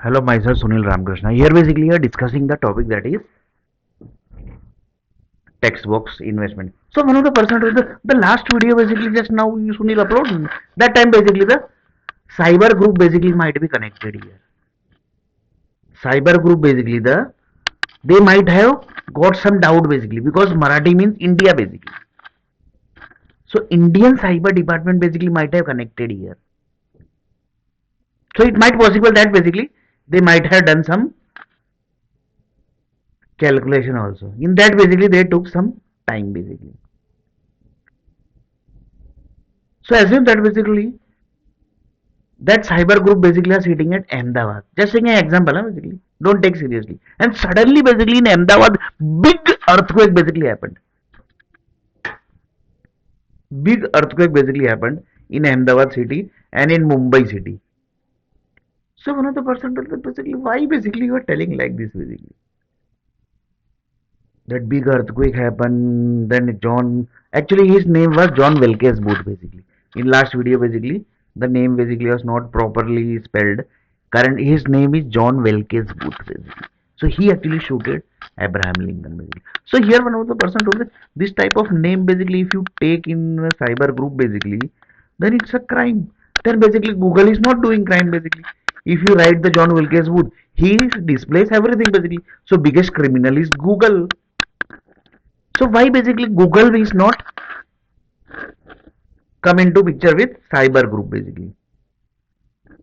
Hello, myself Sunil Ramakrishna. Here basically we are discussing the topic that is text box investment. So one of the person told the last video basically just now you Sunil upload that time basically the cyber group basically might be connected here. Cyber group basically they might have got some doubt basically because Marathi means India basically. So Indian cyber department basically might have connected here. So it might possible that basically they might have done some calculation also. In that basically they took some time basically. So assume that basically that cyber group basically are sitting at Ahmedabad. Just taking an example, basically. Don't take seriously. And suddenly basically in Ahmedabad, big earthquake basically happened. Big earthquake basically happened in Ahmedabad city and in Mumbai city. So one of the person told me basically why basically you are telling like this basically. That big earthquake happened, then John, actually his name was John Wilkes Booth basically. In last video basically, the name basically was not properly spelled. Current his name is John Wilkes Booth basically. So he actually shooted Abraham Lincoln basically. So here one of the person told me this type of name basically if you take in a cyber group basically, then it's a crime. Then basically Google is not doing crime basically. If you write the John Wilkes Booth, he displays everything basically. So biggest criminal is Google. So why basically Google is not come into picture with cyber group basically?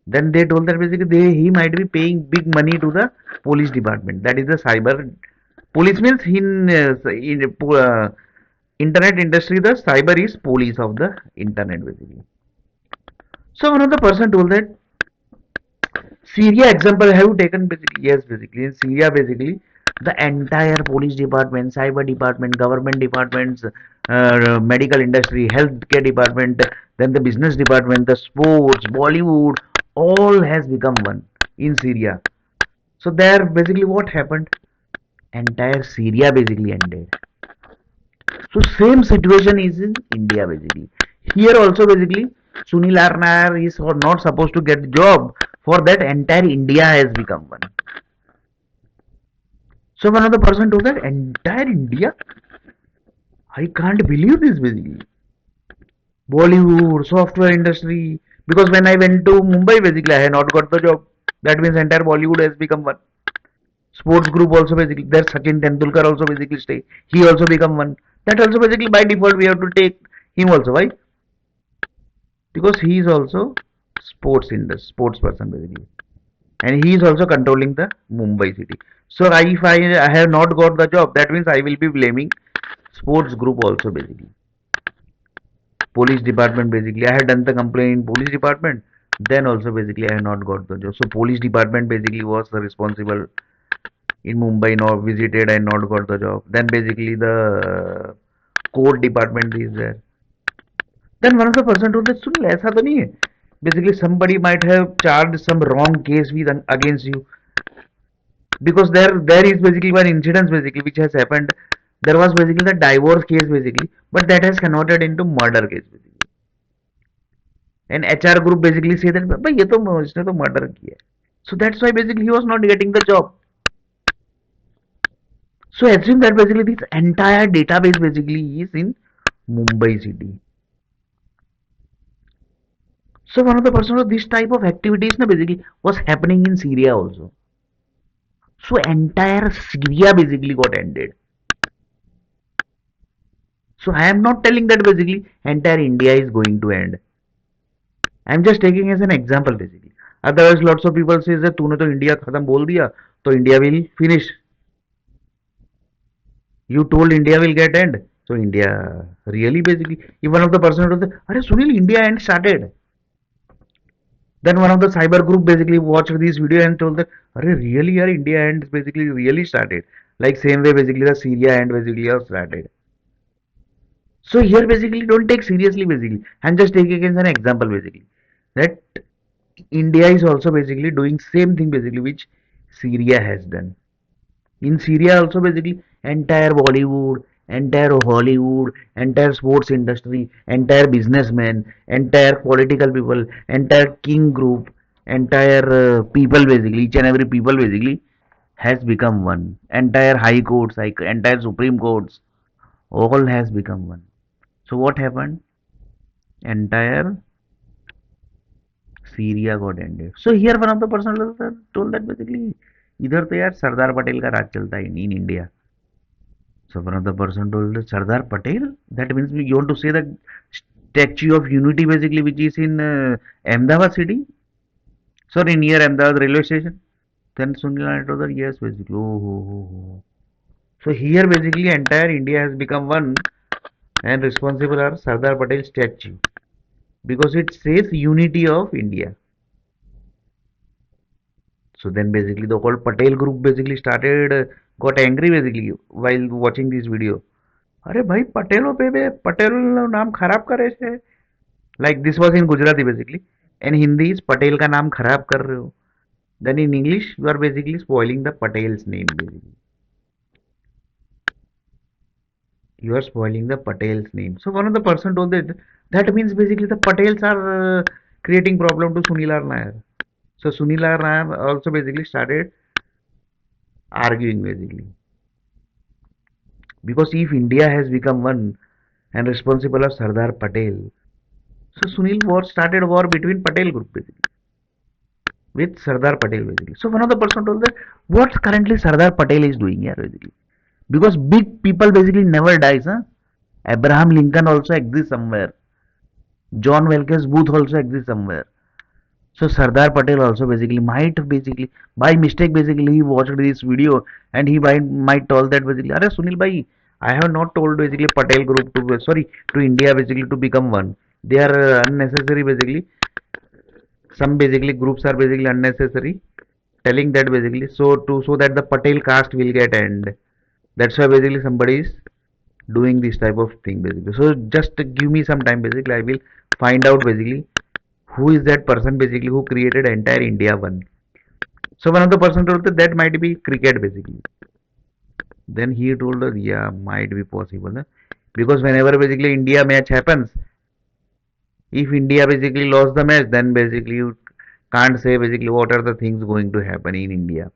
Then they told that basically he might be paying big money to the police department. That is the cyber police means in internet industry the cyber is police of the internet basically. So one of the person told that Syria example have you taken basically? Yes, basically in Syria basically the entire police department, cyber department, government departments, medical industry, healthcare department, then the business department, the sports, Bollywood, all has become one in Syria. So there basically what happened? Entire Syria basically ended. So same situation is in India basically. Here also basically Sunil Nair is not supposed to get job. For that entire India has become one. So one of the person told that entire India, I can't believe this basically. Bollywood, software industry. Because when I went to Mumbai basically I had not got the job. That means entire Bollywood has become one. Sports group also basically there Sachin Tendulkar also basically stay. He also become one. That also basically by default we have to take him also. Why? Because he is also sports person basically. And he is also controlling the Mumbai city. So if I have not got the job, that means I will be blaming sports group also basically. Police department basically. I had done the complaint in police department. Then also basically I have not got the job. So police department basically was the responsible in Mumbai, not visited and not got the job. Then basically the court department is there. Then one of the person told that सुन ऐसा तो नहीं है. Basically somebody might have charged some wrong case with against you because there is basically one incident basically which has happened. There was basically the divorce case basically, but that has converted into murder case basically. And HR group basically say that भाई ये तो इसने तो murder किया है. So that's why basically he was not getting the job. So assume that basically this entire database basically is in Mumbai city. So one of the person of this type of activities na basically was happening in Syria also. So entire Syria basically got ended. So I am not telling that basically entire India is going to end. I am just taking as an example basically. Otherwise lots of people say that तूने तो India खत्म बोल दिया तो India will finish. You told India will get end. So India really basically if one of the person told that अरे Sunil India end started. Then one of the cyber group basically watched this video and told that अरे really यार India end basically really started. Like same way basically the Syria end basically have started. So here basically don't take seriously basically. I'm just taking as an example basically that India is also basically doing same thing basically which Syria has done. In Syria also basically entire Bollywood, entire Hollywood, entire sports industry, entire businessmen, entire political people, entire king group, entire people basically, each and every people basically has become one. Entire high courts, like entire Supreme Courts, all has become one. So what happened? Entire Syria got ended. So here one of the person told that basically इधर तो यार सरदार पटेल का राज चलता है in India. So one of the person told Sardar Patel. That means you want to say the Statue of Unity basically, which is in Ahmedabad city. Sorry, near Ahmedabad railway station. Then Sunil told that yes, basically. Oh. So here basically entire India has become one, and responsible are Sardar Patel statue because it says unity of India. So then basically the whole Patel group basically started got angry basically while watching this video. अरे भाई पटेलों पे पटेल नाम खराब करे से like this was in Gujarati basically and Hindi is Patel का नाम खराब कर रहे हो then in English you are basically spoiling the Patel's name basically you are spoiling the Patel's name. So one of the person told that that means basically the Patels are creating problem to Sunil R. Nair. So Sunil R. Nair also basically started arguing basically because if India has become one and responsible of Sardar Patel, so Sunil war started war between Patel group basically with Sardar Patel basically. So one of the person told that what currently Sardar Patel is doing here basically because big people basically never dies, huh? Abraham Lincoln also exists somewhere. John Wilkes Booth also exists somewhere. So Sardar Patel also basically might basically by mistake basically he watched this video and he might told that basically, Are Sunil bhai, I have not told basically Patel group to sorry to India basically to become one. They are unnecessary basically. Some basically groups are basically unnecessary. Telling that basically so that the Patel caste will get end. That's why basically somebody is doing this type of thing basically. So just give me some time basically. I will find out basically who is that person basically who created entire India one. So one of the person told that might be cricket basically. Then he told us yeah might be possible, huh? Because whenever basically India match happens, if India basically lost the match, then basically you can't say basically what are the things going to happen in India.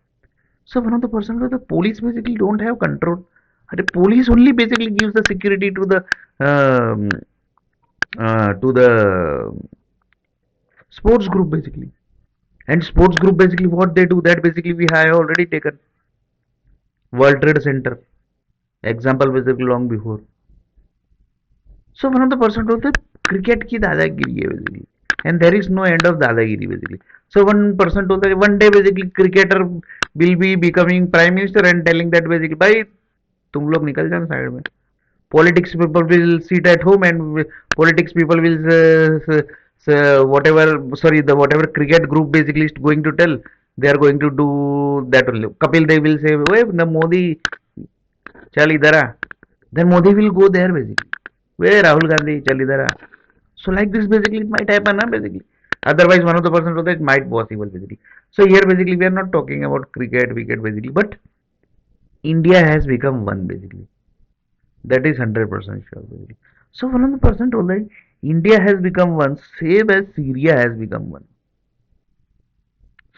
So one of the person told the police basically don't have control. The police only basically gives the security um, to the sports group basically. And sports group basically what they do that basically we have already taken World Trade Center example basically long before. So one of the person told that cricket ki dadagiri hai basically, and there is no end of dadagiri basically. So one person told that one day basically cricketer will be becoming prime minister and telling that basically भाई तुम लोग निकल जाना side में. Politics people will sit at home and politics people will whatever sorry the whatever cricket group basically is going to tell they are going to do that only. Kapil Dev will say, "Hey, the Modi, chal idhar aa." Then Modi will go there basically. Where Rahul Gandhi, chal idhar aa. So like this basically it might happen, huh, basically. Otherwise, one of the person told that it might possible basically. So here basically we are not talking about cricket, wicket basically, but India has become one basically. That is 100% sure basically. So one of the person told that India has become one, same as Syria has become one.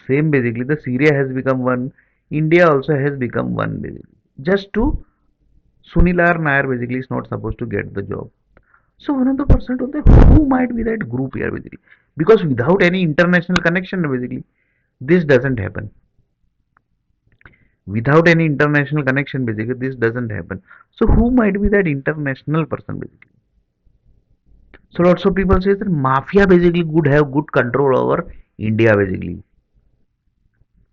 Same basically, the Syria has become one. India also has become one basically. Just to Sunil R. Nair basically is not supposed to get the job. So one of the person told that who might be that group here basically. Because without any international connection basically, this doesn't happen. Without any international connection basically, this doesn't happen. So who might be that international person basically? So lots of people say that mafia basically would have good control over India basically.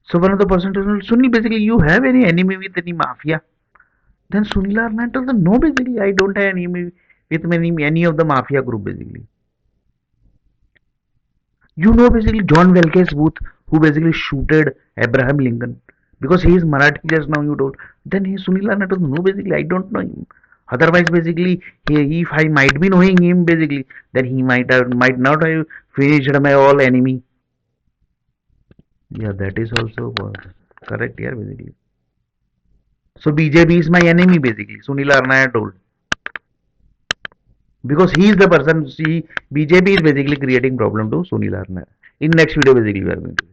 So one of the person told Sunil basically you have any enemy with any mafia? Then Sunil Arnett told them no basically I don't have enemy with any of the mafia group basically. You know basically John Wilkes Booth who basically shooted Abraham Lincoln because he is Marathi just now you told. Then he Sunil Arnett told no basically I don't know him. Otherwise basically if I might be knowing him basically then he might not have finished my all enemy. Yeah, that is also correct here basically. So BJP is my enemy basically. Sunil Arnaya told because he is the person. See, BJP is basically creating problem to Sunil Arnaya. In next video basically we are going to.